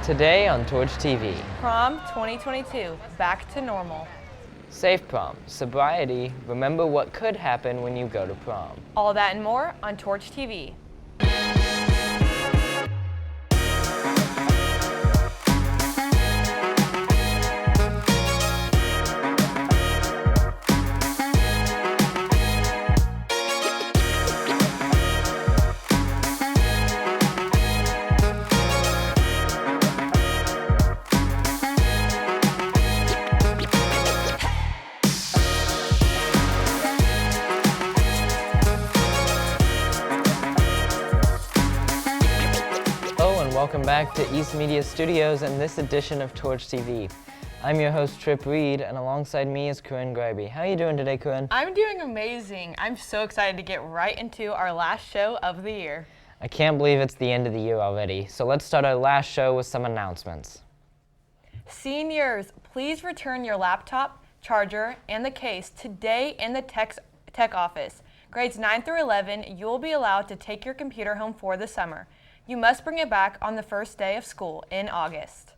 Today on Torch TV. Prom 2022, back to normal. Safe prom, sobriety, remember what could happen when you go to prom. All that and more on Torch TV. Welcome back to East Media Studios and this edition of Torch TV. I'm your host Trip Reed, and alongside me is Corinne Greiby. How are you doing today, Corinne? I'm doing amazing. I'm so excited to get right into our last show of the year. I can't believe it's the end of the year already, so let's start our last show with some announcements. Seniors, please return your laptop, charger, and the case today in the tech office. Grades 9 through 11, you will be allowed to take your computer home for the summer. You must bring it back on the first day of school in August.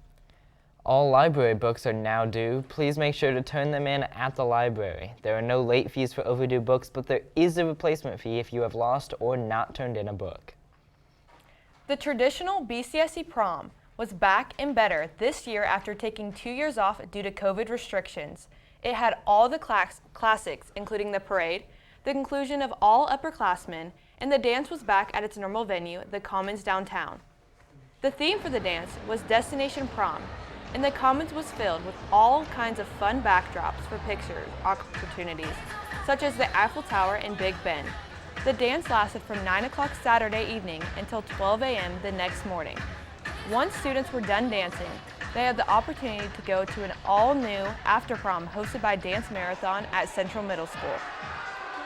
All library books are now due. Please make sure to turn them in at the library. There are no late fees for overdue books, but there is a replacement fee if you have lost or not turned in a book. The traditional BCSE prom was back and better this year after taking 2 years off due to COVID restrictions. It had all the classics, including the parade, the conclusion of all upperclassmen, and the dance was back at its normal venue, the Commons downtown. The theme for the dance was Destination Prom, and the Commons was filled with all kinds of fun backdrops for picture opportunities, such as the Eiffel Tower and Big Ben. The dance lasted from 9 o'clock Saturday evening until 12 a.m. the next morning. Once students were done dancing, they had the opportunity to go to an all-new after prom hosted by Dance Marathon at Central Middle School.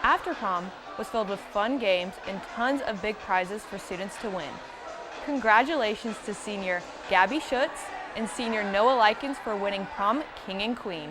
After prom was filled with fun games and tons of big prizes for students to win. Congratulations to senior Gabby Schutz and senior Noah Likens for winning Prom King and Queen.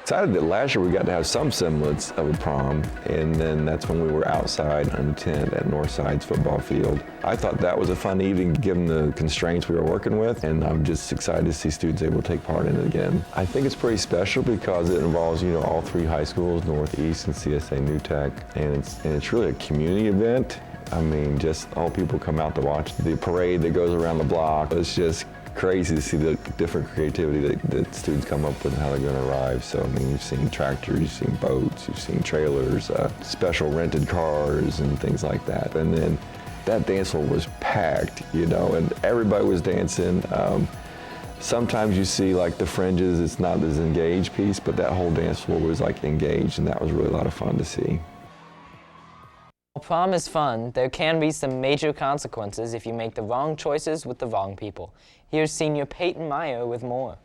Excited that last year we got to have some semblance of a prom, and then that's when we were outside in a tent at Northside's football field. I thought that was a fun evening given the constraints we were working with, and I'm just excited to see students able to take part in it again. I think it's pretty special because it involves, all three high schools, Northeast and CSA New Tech, and it's really a community event. I mean, just all people come out to watch the parade that goes around the block. It's just crazy to see the different creativity that students come up with and how they're going to arrive. So, I mean, you've seen tractors, you've seen boats, you've seen trailers, special rented cars and things like that. And then that dance floor was packed, and everybody was dancing. Sometimes you see like the fringes, it's not this engaged piece, but that whole dance floor was like engaged, and that was really a lot of fun to see. While prom is fun, there can be some major consequences if you make the wrong choices with the wrong people. Here's senior Peyton Meyer with more.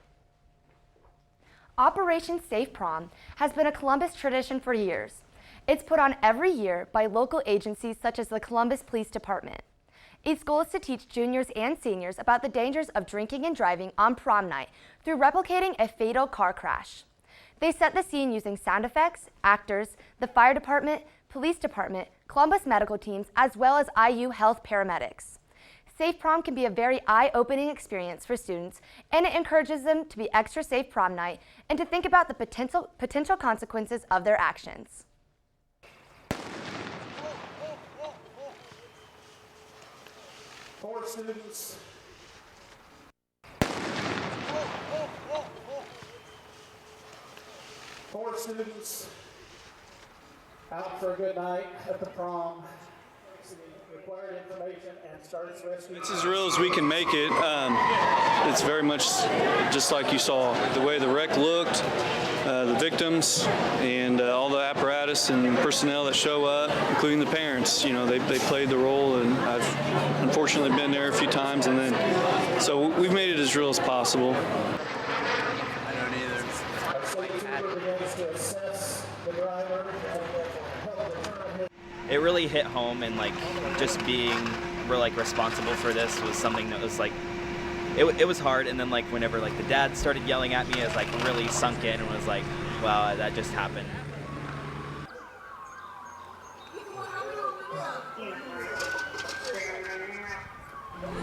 Operation Safe Prom has been a Columbus tradition for years. It's put on every year by local agencies such as the Columbus Police Department. Its goal is to teach juniors and seniors about the dangers of drinking and driving on prom night through replicating a fatal car crash. They set the scene using sound effects, actors, the fire department, police department, Columbus medical teams, as well as IU health paramedics. Safe prom can be a very eye-opening experience for students, and it encourages them to be extra safe prom night and to think about the potential consequences of their actions. Forward students. Forward students. Out for a good night at the prom. Required information and starts rescue. It's as real as we can make it. It's very much just like you saw. The way the wreck looked, the victims, and all the apparatus and personnel that show up, including the parents. They played the role, and I've unfortunately been there a few times, and then so we've made it as real as possible. I don't either. Our safety trooper begins to assess the driver and help determine his. It really hit home, and just being responsible for this was something that was it was hard. And then whenever the dad started yelling at me, it was really sunk in and was wow, that just happened.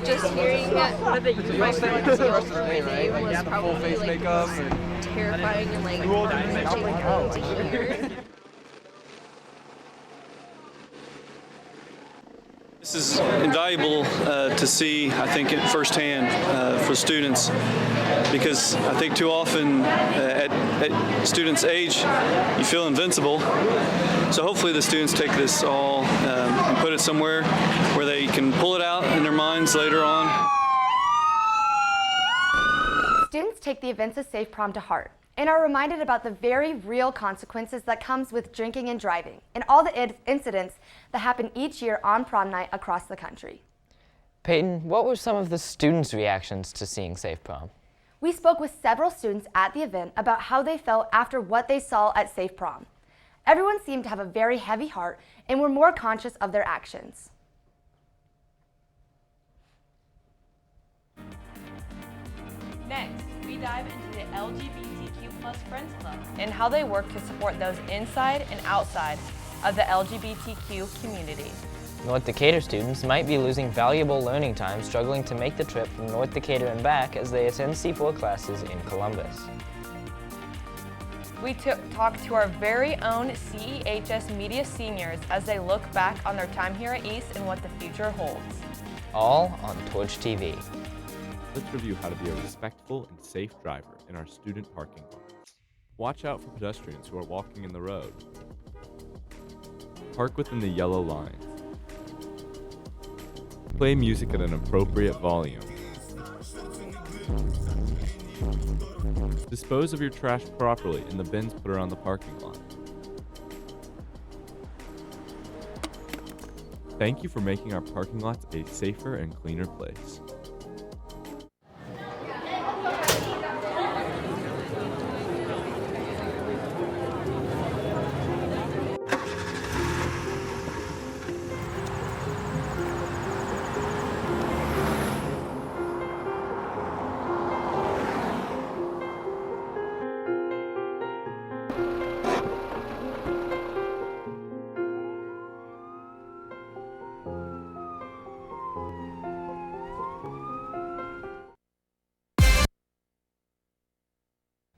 Just just hearing what they use my deal for my name was probably like terrifying and like to hear. This is invaluable to see, I think, firsthand for students, because I think too often at students' age, you feel invincible. So hopefully the students take this all and put it somewhere where they can pull it out in their minds later on. Students take the events of Safe Prom to heart and are reminded about the very real consequences that comes with drinking and driving and all the incidents that happen each year on prom night across the country. Peyton, what were some of the students' reactions to seeing Safe Prom? We spoke with several students at the event about how they felt after what they saw at Safe Prom. Everyone seemed to have a very heavy heart and were more conscious of their actions. Next, we dive into the LGBTQ+ Friends Club and how they work to support those inside and outside of the LGBTQ community. North Decatur students might be losing valuable learning time struggling to make the trip from North Decatur and back as they attend C4 classes in Columbus. We talked to our very own CEHS Media seniors as they look back on their time here at East and what the future holds. All on Torch TV. Let's review how to be a respectful and safe driver in our student parking lots. Watch out for pedestrians who are walking in the road. Park within the yellow lines. Play music at an appropriate volume. Dispose of your trash properly in the bins put around the parking lot. Thank you for making our parking lots a safer and cleaner place.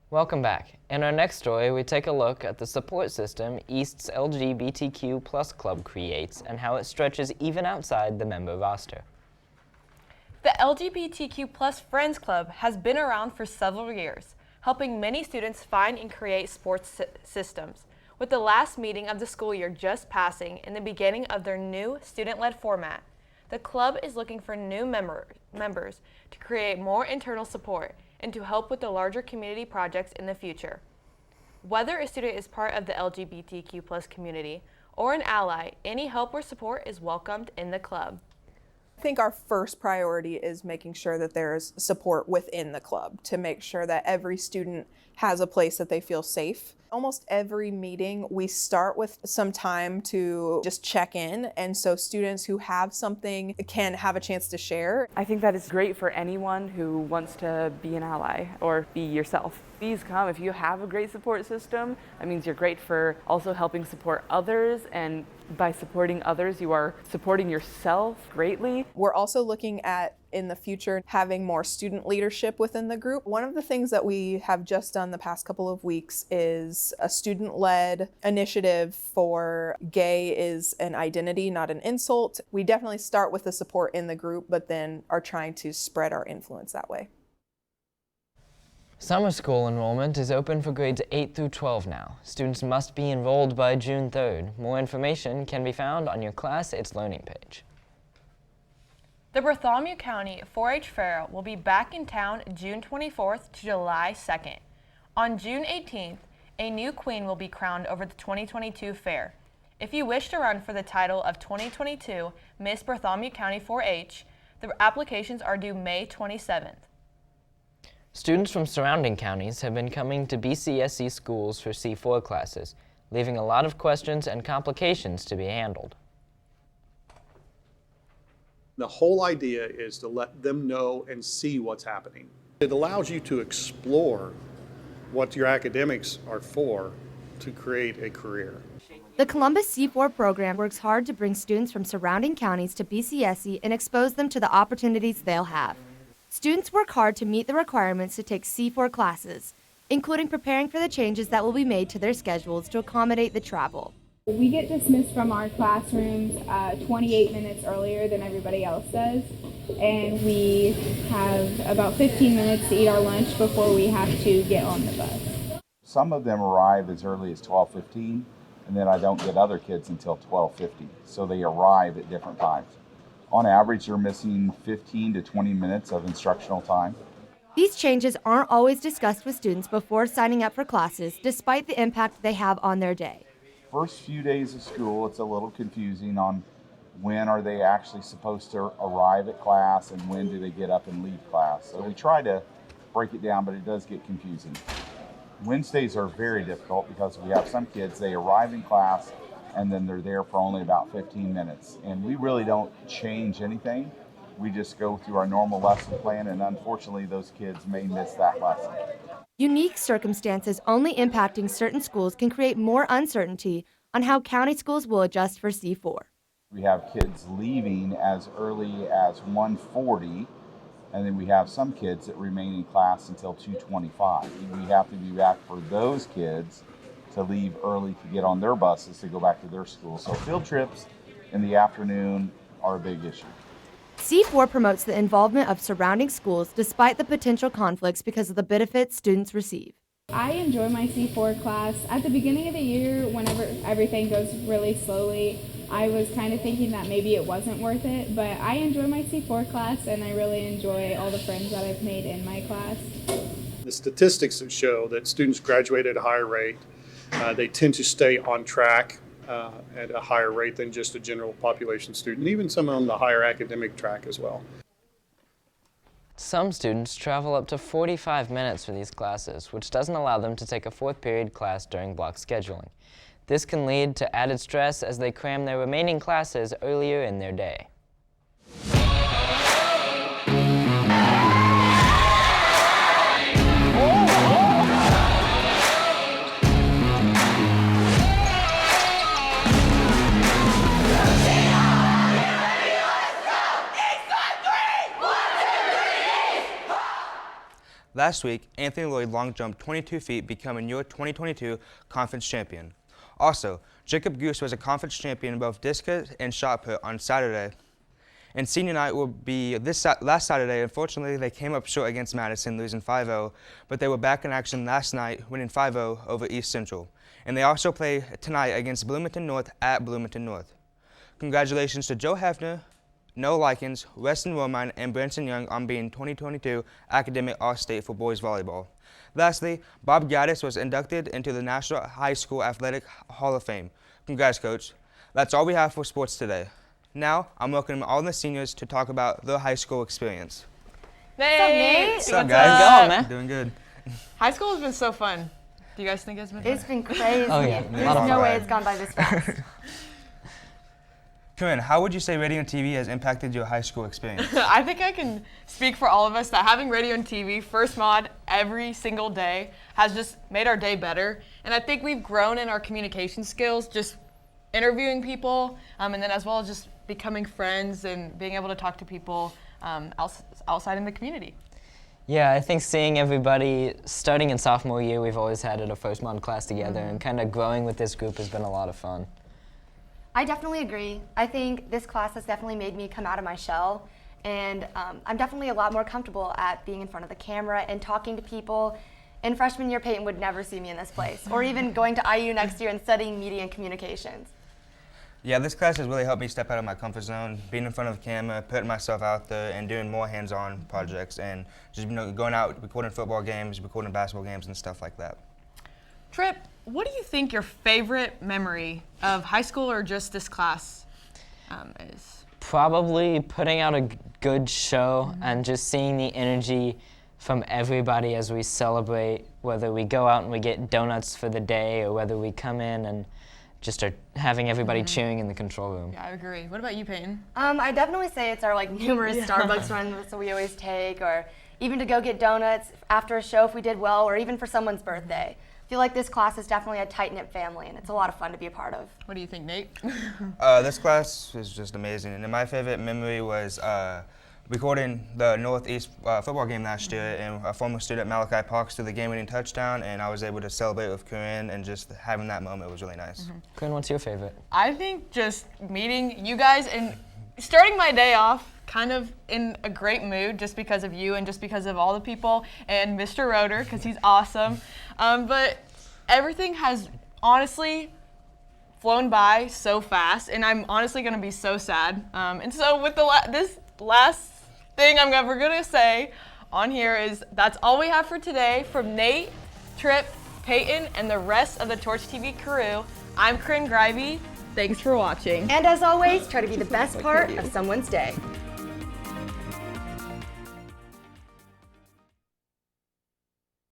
Welcome back. In our next story, we take a look at the support system East's LGBTQ+ club creates and how it stretches even outside the member roster. The LGBTQ+ Friends Club has been around for several years, helping many students find and create sports systems. With the last meeting of the school year just passing and the beginning of their new student-led format, the club is looking for new members to create more internal support and to help with the larger community projects in the future. Whether a student is part of the LGBTQ+ community or an ally, any help or support is welcomed in the club. I think our first priority is making sure that there's support within the club to make sure that every student has a place that they feel safe. Almost every meeting, we start with some time to just check in, and so students who have something can have a chance to share. I think that is great for anyone who wants to be an ally or be yourself. Please come. If you have a great support system, that means you're great for also helping support others, and by supporting others, you are supporting yourself greatly. We're also looking at, in the future, having more student leadership within the group. One of the things that we have just done the past couple of weeks is a student-led initiative for gay is an identity, not an insult. We definitely start with the support in the group, but then are trying to spread our influence that way. Summer school enrollment is open for grades 8 through 12 now. Students must be enrolled by June 3rd. More information can be found on your Class It's Learning page. The Bartholomew County 4-H Fair will be back in town June 24th to July 2nd. On June 18th, a new queen will be crowned over the 2022 fair. If you wish to run for the title of 2022 Miss Bartholomew County 4-H, the applications are due May 27th. Students from surrounding counties have been coming to BCSC schools for C4 classes, leaving a lot of questions and complications to be handled. The whole idea is to let them know and see what's happening. It allows you to explore what your academics are for to create a career. The Columbus C4 program works hard to bring students from surrounding counties to BCSC and expose them to the opportunities they'll have. Students work hard to meet the requirements to take C4 classes, including preparing for the changes that will be made to their schedules to accommodate the travel. We get dismissed from our classrooms 28 minutes earlier than everybody else does, and we have about 15 minutes to eat our lunch before we have to get on the bus. Some of them arrive as early as 12:15, and then I don't get other kids until 12:50, so they arrive at different times. On average, they're missing 15 to 20 minutes of instructional time. These changes aren't always discussed with students before signing up for classes, despite the impact they have on their day. First few days of school, it's a little confusing on when are they actually supposed to arrive at class and when do they get up and leave class. So we try to break it down, but it does get confusing. Wednesdays are very difficult because we have some kids, they arrive in class and then they're there for only about 15 minutes. And we really don't change anything. We just go through our normal lesson plan, and unfortunately those kids may miss that lesson. Unique circumstances only impacting certain schools can create more uncertainty on how county schools will adjust for C4. We have kids leaving as early as 1:40, and then we have some kids that remain in class until 2:25. We have to be back for those kids to leave early to get on their buses to go back to their school. So field trips in the afternoon are a big issue. C4 promotes the involvement of surrounding schools despite the potential conflicts because of the benefits students receive. I enjoy my C4 class. At the beginning of the year, whenever everything goes really slowly, I was kind of thinking that maybe it wasn't worth it, but I enjoy my C4 class and I really enjoy all the friends that I've made in my class. The statistics that show that students graduate at a higher rate, they tend to stay on track at a higher rate than just a general population student, even some on the higher academic track as well. Some students travel up to 45 minutes for these classes, which doesn't allow them to take a fourth period class during block scheduling. This can lead to added stress as they cram their remaining classes earlier in their day. Last week, Anthony Lloyd long jumped 22 feet, becoming your 2022 conference champion. Also, Jacob Goose was a conference champion in both discus and shot put on Saturday. And senior night will be last Saturday. Unfortunately, they came up short against Madison, losing 5-0, but they were back in action last night, winning 5-0 over East Central. And they also play tonight against Bloomington North at Bloomington North. Congratulations to Joe Hefner, Noah Likens, Weston Romine, and Branson Young on being 2022 Academic All-State for boys volleyball. Lastly, Bob Gaddis was inducted into the National High School Athletic Hall of Fame. Congrats, Coach. That's all we have for sports today. Now, I'm welcoming all the seniors to talk about their high school experience. Nate! What's up, guys? How's it going, man? Doing good. High school has been so fun. Do you guys think it's been fun? It's been crazy. Oh, yeah. There's no way it's gone by this fast. Corinne, how would you say radio and TV has impacted your high school experience? I think I can speak for all of us that having radio and TV, first mod, every single day has just made our day better. And I think we've grown in our communication skills, just interviewing people, and then as well as just becoming friends and being able to talk to people outside in the community. Yeah, I think seeing everybody starting in sophomore year, we've always had at a first mod class together, and kind of growing with this group has been a lot of fun. I definitely agree. I think this class has definitely made me come out of my shell, and I'm definitely a lot more comfortable at being in front of the camera and talking to people. In freshman year, Peyton would never see me in this place, or even going to IU next year and studying media and communications. Yeah, this class has really helped me step out of my comfort zone, being in front of the camera, putting myself out there, and doing more hands-on projects, and just going out, recording football games, recording basketball games, and stuff like that. Trip, what do you think your favorite memory of high school or just this class is? Probably putting out a good show and just seeing the energy from everybody as we celebrate, whether we go out and we get donuts for the day or whether we come in and just are having everybody cheering in the control room. Yeah, I agree. What about you, Peyton? I definitely say it's our numerous Starbucks runs that we always take, or even to go get donuts after a show if we did well, or even for someone's birthday. feel like this class is definitely a tight-knit family, and it's a lot of fun to be a part of. What do you think, Nate? This class was just amazing, and my favorite memory was recording the Northeast football game last year, and a former student, Malachi Parks, threw the game-winning touchdown, and I was able to celebrate with Corinne, and just having that moment was really nice. Corinne, what's your favorite? I think just meeting you guys and starting my day off kind of in a great mood just because of you and just because of all the people and Mr. Roeder because he's awesome. But everything has honestly flown by so fast, and I'm honestly going to be so sad. And so with this last thing we're going to say on here is that's all we have for today. From Nate, Trip, Peyton, and the rest of the Torch TV crew, I'm Corinne Grivey. Thanks for watching. And as always, try to be the best part of someone's day.